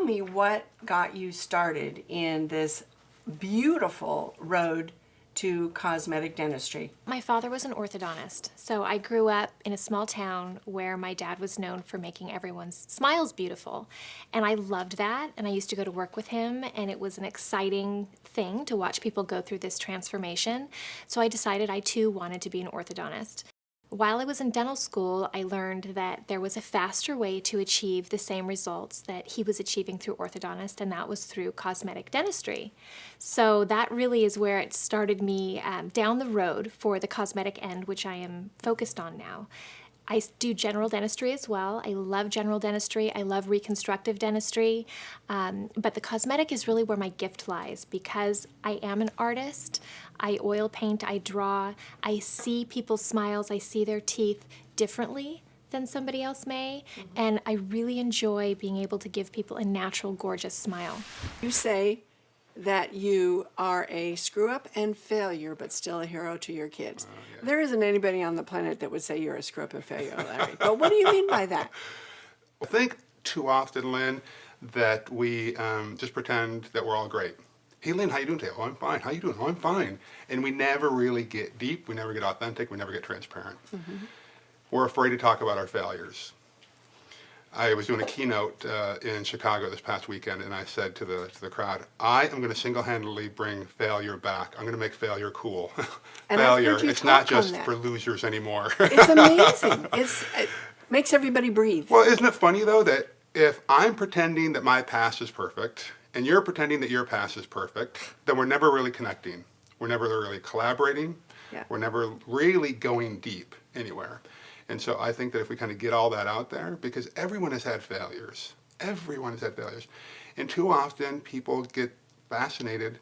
me what got you started in this beautiful road to cosmetic dentistry. My father was an orthodontist, so I grew up in a small town where my dad was known for making everyone's smiles beautiful. And I loved that, and I used to go to work with him, and it was an exciting thing to watch people go through this transformation. So I decided I too wanted to be an orthodontist. While I was in dental school, I learned that there was a faster way to achieve the same results that he was achieving through orthodontist, and that was through cosmetic dentistry. So that really is where it started me down the road for the cosmetic end, which I am focused on now. I do general dentistry as well. I love general dentistry. I love reconstructive dentistry. But the cosmetic is really where my gift lies because I am an artist. I oil paint, I draw. I see people's smiles. I see their teeth differently than somebody else may. And I really enjoy being able to give people a natural, gorgeous smile. You say that you are a screw-up and failure, but still a hero to your kids. Yeah. There isn't anybody on the planet that would say you're a screw-up and failure, Larry. But what do you mean by that? I think too often, Lynn, that we just pretend that we're all great. Hey, Lynn, how you doing today? Oh, I'm fine. How you doing? Oh, I'm fine. And we never really get deep. We never get authentic. We never get transparent. We're afraid to talk about our failures. I was doing a keynote in Chicago this past weekend, and I said to the crowd, I am going to single-handedly bring failure back. I'm going to make failure cool. And Failure, I've heard you it's not talk on just that. for losers anymore. It's amazing. It makes everybody breathe. Well, isn't it funny, though, that if I'm pretending that my past is perfect, and you're pretending that your past is perfect, then we're never really connecting. We're never really collaborating. Yeah. We're never really going deep anywhere. And so I think that if we kind of get all that out there, because everyone has had failures. Everyone has had failures. And too often people get fascinated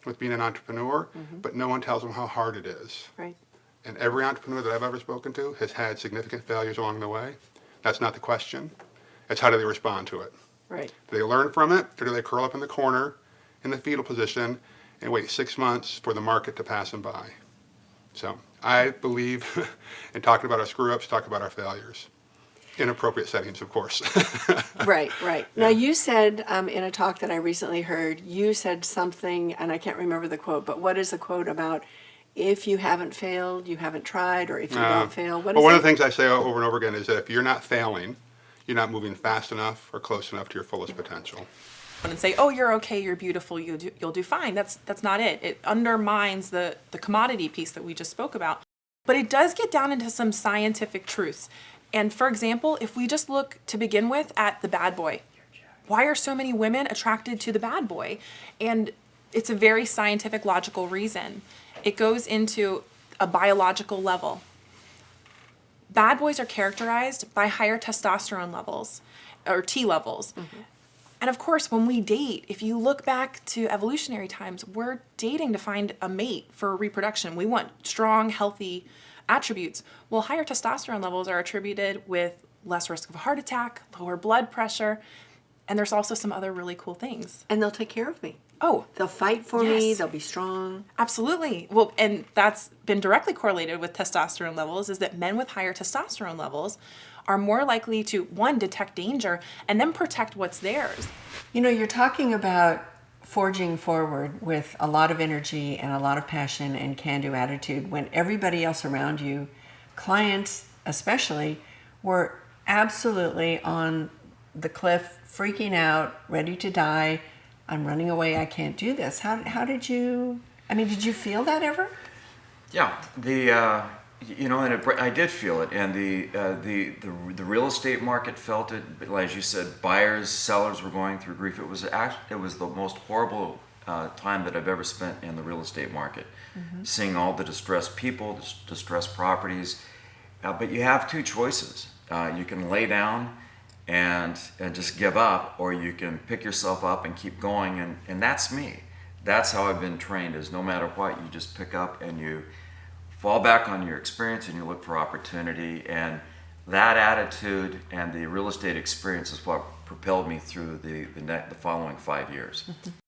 with being an entrepreneur, but no one tells them how hard it is. Right. And every entrepreneur that I've ever spoken to has had significant failures along the way. That's not the question. It's how do they respond to it. Right. Do they learn from it, or do they curl up in the corner in the fetal position and wait 6 months for the market to pass them by? So I believe in talking about our screw-ups, talk about our failures. In appropriate settings, of course. Right, right. Now you said in a talk that I recently heard, you said something, and I can't remember the quote, but what is the quote about if you haven't failed, you haven't tried, or if you don't fail? What is Well, one it? of the things I say over and over again is that if you're not failing, you're not moving fast enough or close enough to your fullest potential. And say, oh, you're okay, you're beautiful, you'll do fine. That's not it. It undermines the commodity piece that we just spoke about. But it does get down into some scientific truths. And for example, if we just look to begin with at the bad boy, why are so many women attracted to the bad boy? And it's a very scientific, logical reason. It goes into a biological level. Bad boys are characterized by higher testosterone levels, or T levels. And of course, when we date, if you look back to evolutionary times, we're dating to find a mate for reproduction. We want strong, healthy attributes. Well, higher testosterone levels are attributed with less risk of a heart attack, lower blood pressure, and there's also some other really cool things. And they'll take care of me. Oh, They'll fight for me. Yes. They'll be strong. absolutely. Well, and that's been directly correlated with testosterone levels, is that men with higher testosterone levels are more likely to, one, detect danger, and then protect what's theirs. You know, you're talking about forging forward with a lot of energy and a lot of passion and can-do attitude when everybody else around you, clients especially, were absolutely on the cliff, freaking out, ready to die. I'm running away. I can't do this. How did you, I mean, did you feel that ever? Yeah, I did feel it, and the real estate market felt it. As you said, buyers, sellers were going through grief. It was the most horrible time that I've ever spent in the real estate market, seeing all the distressed people, distressed properties. But you have two choices: you can lay down and just give up, or you can pick yourself up and keep going. And that's me. That's how I've been trained. Is no matter what, you just pick up and you fall back on your experience and you look for opportunity. And that attitude and the real estate experience is what propelled me through the following 5 years.